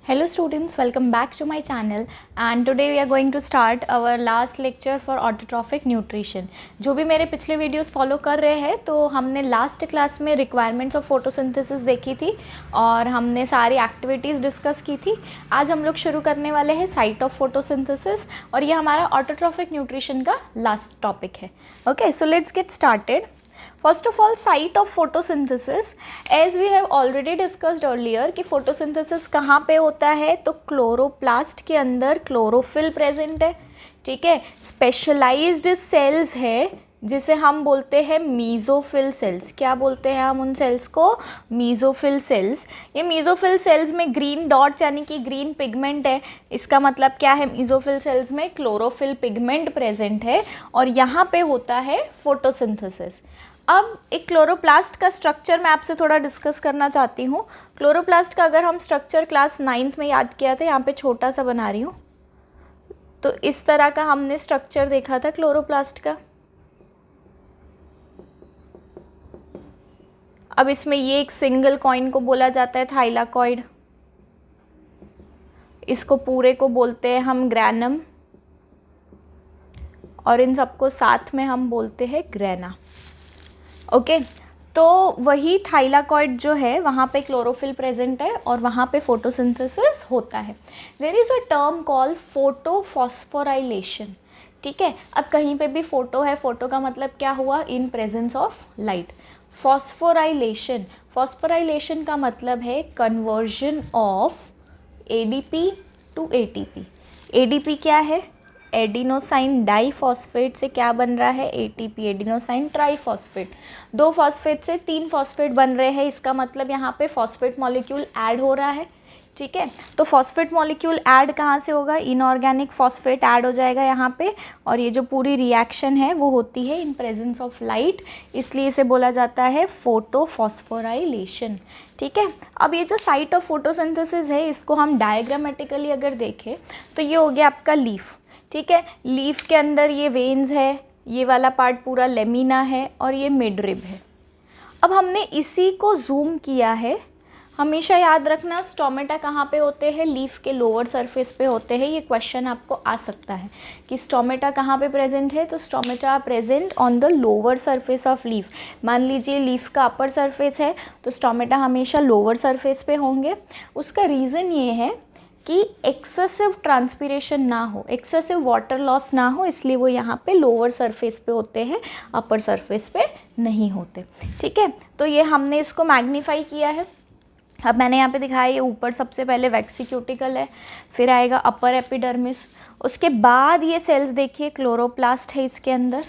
Hello students, welcome back to my channel and today we are going to start our last lecture for autotrophic nutrition। जो भी मेरे पिछले videos follow कर रहे हैं तो हमने लास्ट क्लास में रिक्वायरमेंट्स ऑफ फोटोसिंथेसिस देखी थी और हमने सारी एक्टिविटीज़ डिस्कस की थी। आज हम लोग शुरू करने वाले हैं साइट ऑफ फोटोसिंथेसिस और ये हमारा ऑटोट्रॉफिक न्यूट्रिशन का लास्ट टॉपिक है। Okay, so let's get started. First of all, site of photosynthesis, as we have already discussed earlier कि फोटोसिंथेसिस कहाँ पे होता है, तो क्लोरोप्लास्ट के अंदर क्लोरोफिल प्रेजेंट है। ठीक है, स्पेशलाइज्ड सेल्स है जिसे हम बोलते हैं मीज़ोफिल सेल्स। क्या बोलते हैं हम उन सेल्स को? Mesophyll sales. ये मीज़ोफिल सेल्स में ग्रीन डॉट्स यानी कि ग्रीन पिगमेंट है। इसका मतलब क्या है? मीज़ोफिल सेल्स में क्लोरोफिल पिगमेंट प्रेजेंट है और यहाँ पे होता है फोटोसिंथेसिस। अब एक क्लोरोप्लास्ट का स्ट्रक्चर मैं आपसे थोड़ा डिस्कस करना चाहती हूँ। क्लोरोप्लास्ट का अगर हम स्ट्रक्चर क्लास 9th में याद किया था, यहाँ पे छोटा सा बना रही हूँ, तो इस तरह का हमने स्ट्रक्चर देखा था क्लोरोप्लास्ट का। अब इसमें ये एक सिंगल कॉइन को बोला जाता है थाइलाकॉइड, इसको पूरे को बोलते हैं हम ग्रैनम और इन सबको साथ में हम बोलते हैं ग्रेना। ओके, तो वही थाइलाकॉइड जो है वहाँ पे क्लोरोफिल प्रेजेंट है और वहाँ पे फोटोसिंथेसिस होता है। There is a term called photophosphorylation. ठीक है, अब कहीं पे भी फोटो है, फोटो का मतलब क्या हुआ? In presence of light. Phosphorylation, phosphorylation का मतलब है conversion of ADP to ATP. ADP क्या है? एडिनोसाइन डाइफॉस्फेट से क्या बन रहा है? ATP, adenosine triphosphate. 2 फॉस्फेट से 3 फॉस्फेट बन रहे हैं, इसका मतलब यहाँ पे फॉस्फेट मॉलिक्यूल ऐड हो रहा है। ठीक है, तो फॉस्फेट मॉलिक्यूल ऐड कहाँ से होगा? इनऑर्गेनिक फॉस्फेट ऐड हो जाएगा यहाँ पे और ये जो पूरी रिएक्शन है वो होती है इन प्रेजेंस ऑफ लाइट, इसलिए इसे बोला जाता है फोटोफॉस्फोराइलेशन। ठीक है, अब ये जो साइट ऑफ फोटोसिंथेसिस है इसको हम डायग्रामेटिकली अगर देखें तो ये हो गया आपका लीफ। ठीक है, लीफ के अंदर ये वेन्स है, ये वाला पार्ट पूरा लेमिना है और ये मिडरिब है। अब हमने इसी को जूम किया है। हमेशा याद रखना स्टोमेटा कहाँ पे होते हैं? लीफ के लोअर सरफेस पे होते हैं। ये क्वेश्चन आपको आ सकता है कि स्टोमेटा कहाँ पे प्रेजेंट है, तो stomata present on the lower surface of leaf. मान लीजिए लीफ का अपर सरफेस है तो स्टोमेटा हमेशा लोअर सरफेस पे होंगे। उसका रीज़न ये है कि एक्सेसिव ट्रांसपीरेशन ना हो, एक्सेसिव वाटर लॉस ना हो, इसलिए वो यहाँ पे लोअर सरफेस पे होते हैं, अपर सरफेस पे नहीं होते। ठीक है, तो ये हमने इसको मैग्नीफाई किया है। अब मैंने यहाँ पे दिखाया, ये ऊपर सबसे पहले वैक्सीक्यूटिकल है, फिर आएगा अपर एपिडर्मिस, उसके बाद ये सेल्स देखिए क्लोरोप्लास्ट है, इसके अंदर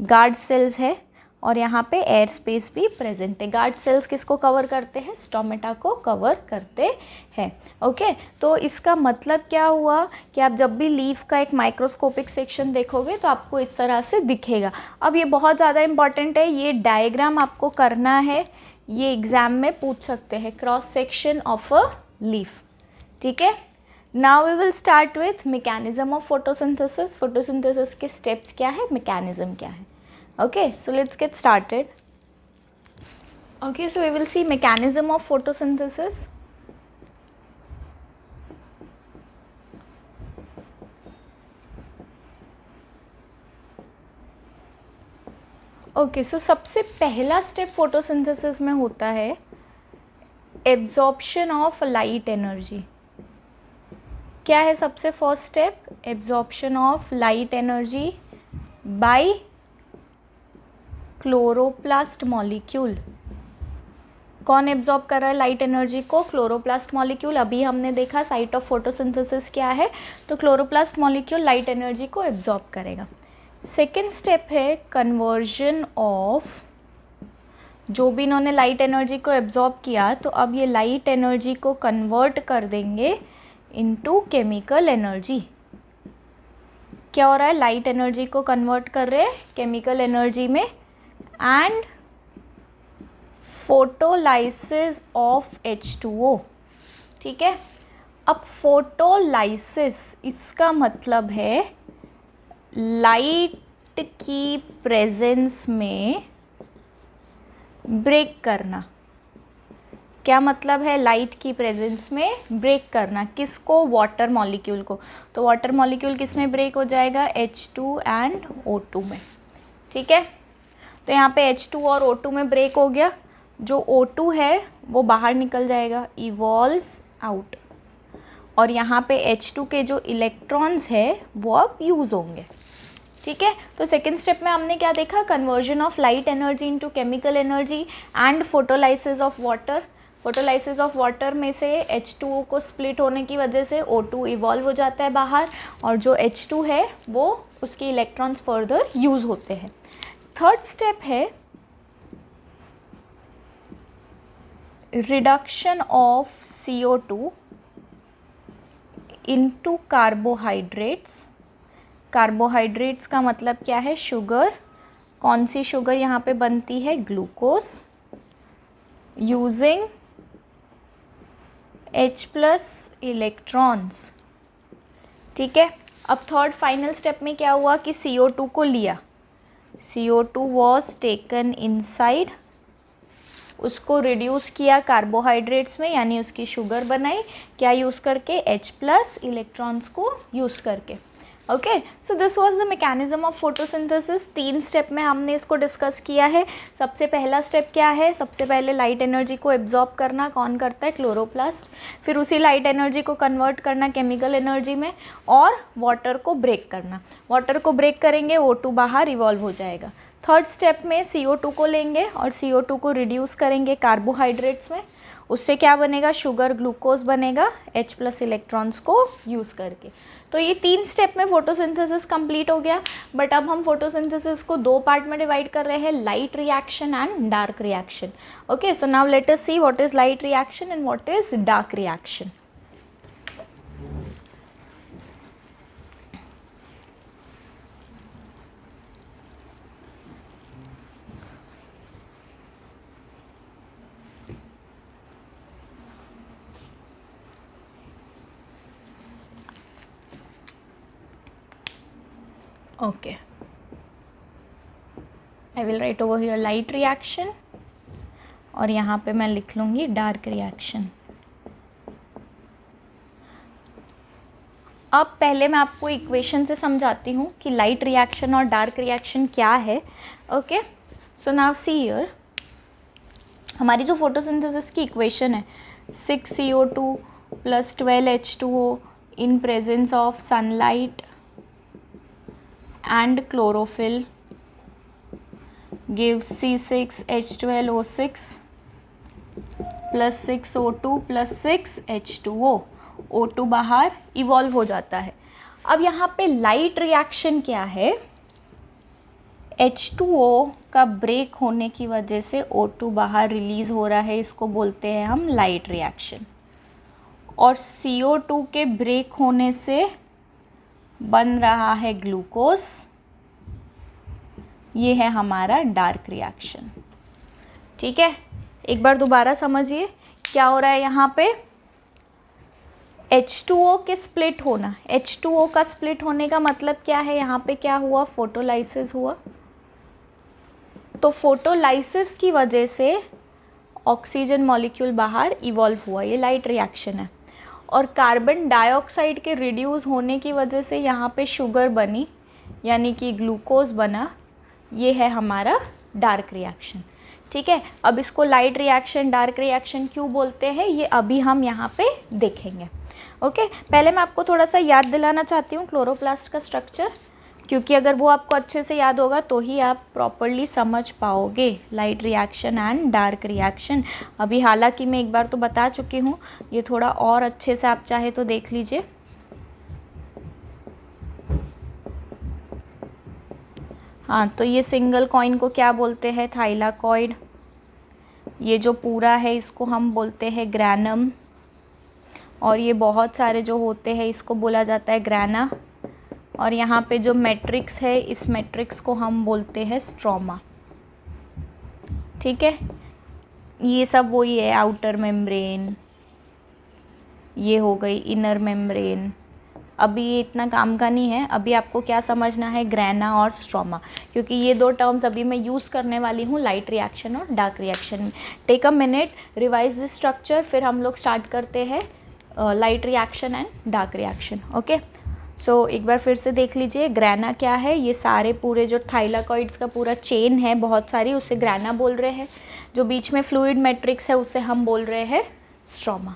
गार्ड सेल्स है और यहाँ पे एयर स्पेस भी प्रेजेंट है। गार्ड सेल्स किसको कवर करते हैं? स्टोमेटा को कवर करते हैं। ओके, तो इसका मतलब क्या हुआ कि आप जब भी लीफ का एक माइक्रोस्कोपिक सेक्शन देखोगे तो आपको इस तरह से दिखेगा। अब ये बहुत ज़्यादा इंपॉर्टेंट है, ये डायग्राम आपको करना है, ये एग्ज़ाम में पूछ सकते हैं, cross section of a leaf. ठीक है, now we will start with mechanism of photosynthesis. Photosynthesis के स्टेप्स क्या है, मैकेनिज्म क्या है। Okay, so let's get started. Okay, so we will see mechanism of photosynthesis. Okay, so सबसे पहला step photosynthesis में होता है एब्जॉर्प्शन ऑफ लाइट एनर्जी। क्या है सबसे first step? Absorption of light energy by chloroplast molecule. कौन एब्जॉर्ब कर रहा है लाइट एनर्जी को? Chloroplast molecule. अभी हमने देखा साइट ऑफ फोटोसिंथेसिस क्या है, तो क्लोरोप्लास्ट मॉलिक्यूल लाइट एनर्जी को एब्जॉर्ब करेगा। सेकेंड स्टेप है कन्वर्जन ऑफ, जो भी इन्होंने लाइट एनर्जी को एब्जॉर्ब किया तो अब ये लाइट एनर्जी को कन्वर्ट कर देंगे इनटू केमिकल एनर्जी। क्या हो रहा है? लाइट एनर्जी को कन्वर्ट कर रहे हैं केमिकल एनर्जी में एंड फोटोलाइसिस ऑफ H2O। ठीक है, अब फोटोलाइसिस इसका मतलब है लाइट की प्रेजेंस में ब्रेक करना। क्या मतलब है? लाइट की प्रेजेंस में ब्रेक करना। किसको? वाटर मॉलिक्यूल को। तो वाटर मॉलिक्यूल किस में ब्रेक हो जाएगा? H2 एंड O2 में। ठीक है, तो यहाँ पे H2 और O2 में ब्रेक हो गया। जो O2 है वो बाहर निकल जाएगा, इवॉल्व आउट, और यहाँ पे H2 के जो इलेक्ट्रॉन्स है वो अब यूज़ होंगे। ठीक है, तो सेकेंड स्टेप में हमने क्या देखा? Conversion of light energy into chemical energy and photolysis of water. Photolysis of water में से H2O को स्प्लिट होने की वजह से O2 इवॉल्व हो जाता है बाहर, और जो H2 है वो उसके इलेक्ट्रॉन्स फर्दर यूज़ होते हैं। थर्ड स्टेप है reduction of CO2 into carbohydrates. Carbohydrates का मतलब क्या है? शुगर। कौन सी शुगर यहाँ पे बनती है? Glucose, using H+ electrons. ठीक है, अब थर्ड फाइनल स्टेप में क्या हुआ कि CO2 को लिया, CO2 वॉज टेकन इनसाइड, उसको रिड्यूस किया कार्बोहाइड्रेट्स में, यानी उसकी शुगर बनाई, क्या यूज़ करके? H+ इलेक्ट्रॉन्स को यूज़ करके। Okay, so this was the mechanism of photosynthesis. 3 step में हमने इसको डिस्कस किया है। सबसे पहला स्टेप क्या है? सबसे पहले लाइट एनर्जी को एब्जॉर्ब करना। कौन करता है? क्लोरोप्लास्ट। फिर उसी लाइट एनर्जी को कन्वर्ट करना केमिकल एनर्जी में, और वाटर को ब्रेक करना। वाटर को ब्रेक करेंगे, O2 बाहर इवॉल्व हो जाएगा। थर्ड स्टेप में CO2 को लेंगे और CO2 को रिड्यूस करेंगे कार्बोहाइड्रेट्स में, उससे क्या बनेगा? शुगर, ग्लूकोज बनेगा H+ इलेक्ट्रॉन्स को यूज़ करके। तो ये 3 स्टेप में फोटोसिंथेसिस कंप्लीट हो गया। बट अब हम फोटोसिंथेसिस को 2 पार्ट में डिवाइड कर रहे हैं, light reaction and dark reaction. Okay, so now let us see what is light reaction and what is dark reaction. Okay, I will write over here light reaction, और यहाँ पे मैं लिख लूँगी डार्क रिएक्शन। अब पहले मैं आपको इक्वेशन से समझाती हूँ कि लाइट रिएक्शन और डार्क रिएक्शन क्या है। Okay, so now see here, हमारी जो फोटोसिंथेसिस की इक्वेशन है 6CO2 + 12H2O in presence of sunlight and chlorophyll gives C6H12O6 + 6O2 + 6H2O। O2 बाहर इवॉल्व हो जाता है। अब यहाँ पे लाइट रिएक्शन क्या है? H2O का ब्रेक होने की वजह से O2 बाहर रिलीज हो रहा है, इसको बोलते हैं हम लाइट रिएक्शन। और CO2 के ब्रेक होने से बन रहा है ग्लूकोज, ये है हमारा डार्क रिएक्शन। ठीक है, एक बार दोबारा समझिए क्या हो रहा है यहाँ पे। H2O के स्प्लिट होना, H2O का स्प्लिट होने का मतलब क्या है? यहाँ पे क्या हुआ? फोटोलाइसिस हुआ। तो फोटोलाइसिस की वजह से ऑक्सीजन मॉलिक्यूल बाहर इवॉल्व हुआ, ये लाइट रिएक्शन है। और कार्बन डाइऑक्साइड के रिड्यूस होने की वजह से यहाँ पे शुगर बनी, यानी कि ग्लूकोज बना, ये है हमारा डार्क रिएक्शन। ठीक है, अब इसको लाइट रिएक्शन, डार्क रिएक्शन क्यों बोलते हैं ये अभी हम यहाँ पे देखेंगे। ओके, पहले मैं आपको थोड़ा सा याद दिलाना चाहती हूँ क्लोरोप्लास्ट का स्ट्रक्चर, क्योंकि अगर वो आपको अच्छे से याद होगा तो ही आप प्रॉपरली समझ पाओगे light reaction and dark reaction. अभी हालांकि मैं एक बार तो बता चुकी हूँ, ये थोड़ा और अच्छे से आप चाहे तो देख लीजिए। हाँ, तो ये सिंगल कॉइन को क्या बोलते हैं? थाइलाकॉइड। ये जो पूरा है इसको हम बोलते हैं ग्रैनम, और ये बहुत सारे जो होते हैं इसको बोला जाता है ग्रैना। और यहाँ पे जो मैट्रिक्स है, इस मैट्रिक्स को हम बोलते हैं स्ट्रोमा। ठीक है, ये सब वही है, आउटर मेम्ब्रेन, ये हो गई इनर मेम्ब्रेन, अभी ये इतना काम का नहीं है। अभी आपको क्या समझना है, ग्रेना और स्ट्रोमा, क्योंकि ये दो टर्म्स अभी मैं यूज़ करने वाली हूँ, लाइट रिएक्शन और dark reaction. Take a minute, revise this structure, फिर हम लोग स्टार्ट करते हैं light reaction and dark reaction. Okay, so एक बार फिर से देख लीजिए, ग्रेना क्या है, ये सारे पूरे जो थाइलाकॉइड्स का पूरा चेन है बहुत सारी, उसे ग्रेना बोल रहे हैं। जो बीच में फ्लूइड मैट्रिक्स है उसे हम बोल रहे हैं stroma.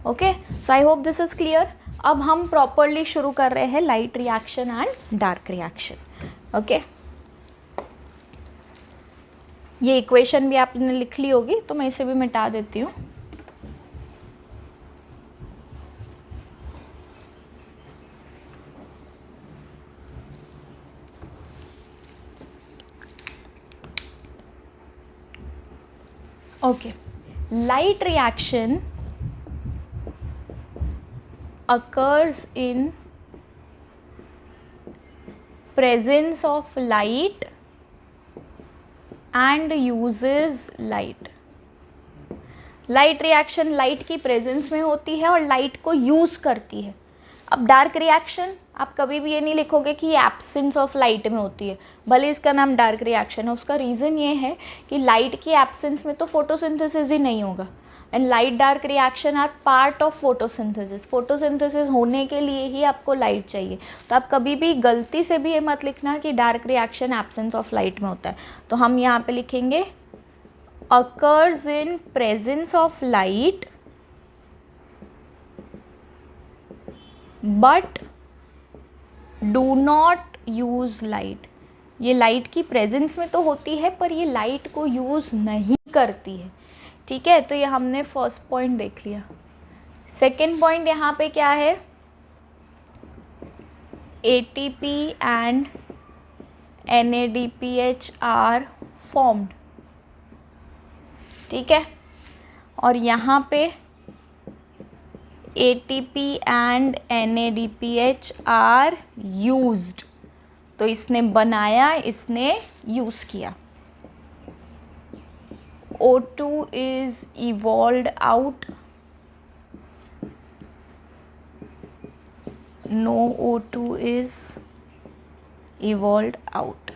Okay, so I hope this is clear. अब हम प्रॉपरली शुरू कर रहे हैं light reaction and dark reaction. Okay, ये इक्वेशन भी आपने लिख ली होगी तो मैं इसे भी मिटा देती हूँ। Okay, light reaction occurs in presence of light and uses light. Light reaction light की प्रेजेंस में होती है और लाइट को यूज़ करती है। अब डार्क रिएक्शन आप कभी भी ये नहीं लिखोगे कि ये एब्सेंस ऑफ लाइट में होती है, भले इसका नाम डार्क रिएक्शन है। उसका रीज़न ये है कि लाइट की एब्सेंस में तो फोटोसिंथेसिस ही नहीं होगा, and light dark reaction are part of photosynthesis. Photosynthesis होने के लिए ही आपको लाइट चाहिए। तो आप कभी भी गलती से भी ये मत लिखना कि dark reaction absence of light में होता है। तो हम यहाँ पे लिखेंगे occurs in presence of light but do not use light। ये लाइट की प्रेजेंस में तो होती है पर ये लाइट को यूज़ नहीं करती है। ठीक है, तो ये हमने फर्स्ट पॉइंट देख लिया। सेकेंड पॉइंट यहाँ पे क्या है, ATP and NADPH are formed. ठीक है, और यहाँ पे ATP and NADPH are used. तो इसने बनाया, इसने यूज़ किया। O2 is evolved out, no O2 is evolved out.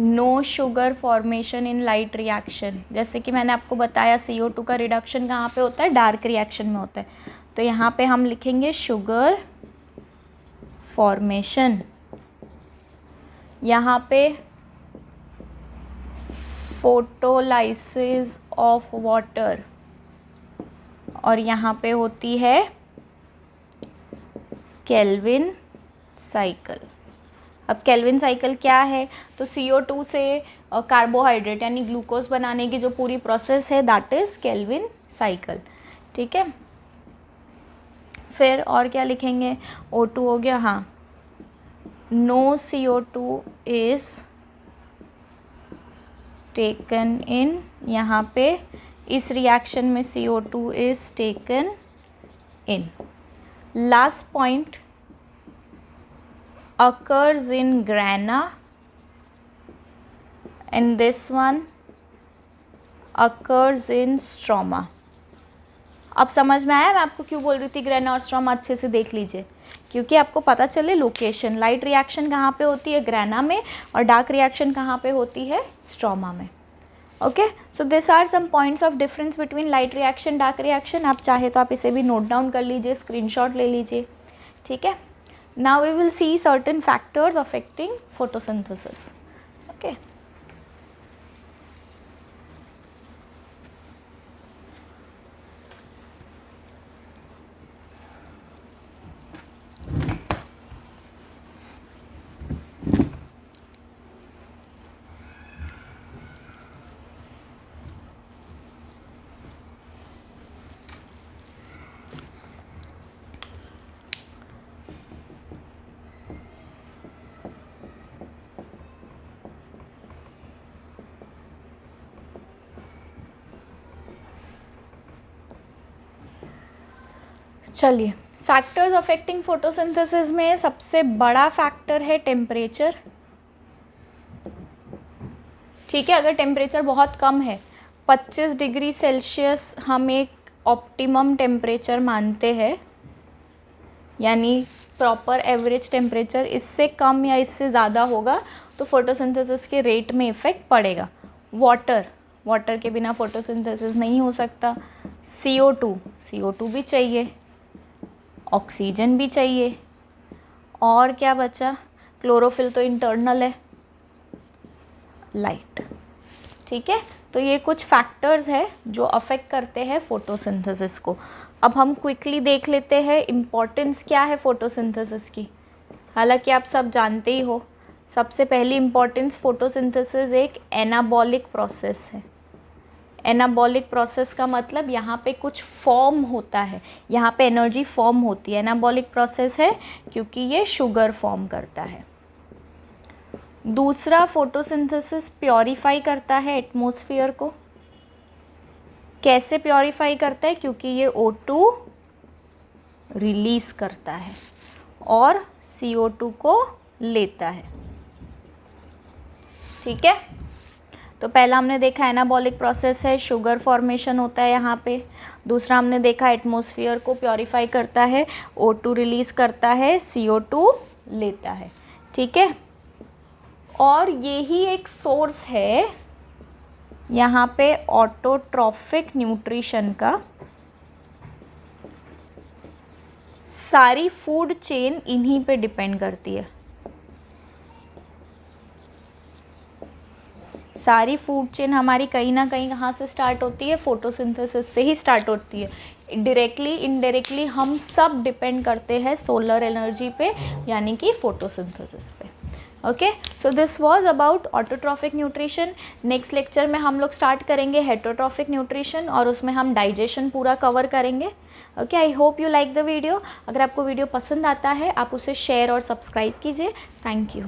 No sugar formation in light reaction. जैसे कि मैंने आपको बताया CO2 का रिडक्शन कहाँ पे होता है, डार्क रिएक्शन में होता है। तो यहाँ पे हम लिखेंगे शुगर फॉर्मेशन। यहाँ पे फोटोलाइसिस ऑफ वाटर, और यहाँ पे होती है केल्विन साइकिल। अब केल्विन साइकिल क्या है, तो CO2 से कार्बोहाइड्रेट यानी ग्लूकोज बनाने की जो पूरी प्रोसेस है दैट इज़ केल्विन साइकिल। ठीक है, फिर और क्या लिखेंगे, O2 हो गया, हाँ, no CO2 is taken in. यहाँ पे इस रिएक्शन में CO2 is taken in. Last point, occurs in grana and this one occurs in stroma। अब समझ में आया मैं आपको क्यों बोल रही थी ग्रेना और स्ट्रोमा अच्छे से देख लीजिए, क्योंकि आपको पता चले लोकेशन। लाइट रिएक्शन कहाँ पे होती है, ग्रेना में, और डार्क रिएक्शन कहाँ पे होती है, स्ट्रोमा में। Okay, so this are some points of difference between light reaction dark reaction. आप चाहे तो आप इसे भी नोट डाउन कर लीजिए, स्क्रीनशॉट ले लीजिए। ठीक है, now we will see certain factors affecting photosynthesis. Okay, चलिए, फैक्टर्स अफेक्टिंग फोटोसिंथेसिस में सबसे बड़ा फैक्टर है टेम्परेचर। ठीक है, अगर टेम्परेचर बहुत कम है, 25 डिग्री सेल्सियस हम एक ऑप्टिमम टेम्परेचर मानते हैं यानी प्रॉपर एवरेज टेम्परेचर इससे कम या इससे ज़्यादा होगा तो फोटोसिंथेसिस के रेट में इफ़ेक्ट पड़ेगा। वाटर के बिना फोटोसिंथेसिस नहीं हो सकता। CO2 भी चाहिए, ऑक्सीजन भी चाहिए, और क्या बचा, क्लोरोफिल तो इंटरनल है, लाइट। ठीक है, तो ये कुछ फैक्टर्स है जो अफेक्ट करते हैं फोटोसिंथेसिस को। अब हम क्विकली देख लेते हैं इम्पॉर्टेंस क्या है फोटोसिंथेसिस की। हालांकि आप सब जानते ही हो, सबसे पहली इम्पॉर्टेंस, फोटोसिंथेसिस एक एनाबॉलिक प्रोसेस है। एनाबॉलिक प्रोसेस का मतलब यहाँ पे कुछ फॉर्म होता है, यहाँ पे एनर्जी फॉर्म होती है। एनाबॉलिक प्रोसेस है क्योंकि ये शुगर फॉर्म करता है। दूसरा, फोटोसिंथेसिस प्योरीफाई करता है एटमॉस्फेयर को। कैसे प्योरीफाई करता है? क्योंकि ये O2 रिलीज करता है और CO2 को लेता है। ठीक है, तो पहला हमने देखा एनाबॉलिक प्रोसेस है, शुगर फॉर्मेशन होता है यहाँ पे। दूसरा हमने देखा एटमॉस्फेयर को प्योरीफाई करता है, O2 रिलीज करता है, CO2 लेता है। ठीक है, और यही एक सोर्स है यहाँ पे ऑटोट्रॉफिक न्यूट्रिशन का। सारी फूड चेन इन्हीं पे डिपेंड करती है। सारी फूड चेन हमारी कहीं ना कहीं कहाँ से स्टार्ट होती है? फोटोसिंथेसिस से ही स्टार्ट होती है। डायरेक्टली इनडायरेक्टली हम सब डिपेंड करते हैं सोलर एनर्जी पे, यानी कि फोटोसिंथेसिस पे। Okay, so this was about autotrophic nutrition. Next lecture में हम लोग स्टार्ट करेंगे हेटरोट्रॉफिक न्यूट्रिशन, और उसमें हम डाइजेशन पूरा कवर करेंगे। Okay, I hope you like the video. अगर आपको वीडियो पसंद आता है आप उसे शेयर और सब्सक्राइब कीजिए। Thank you.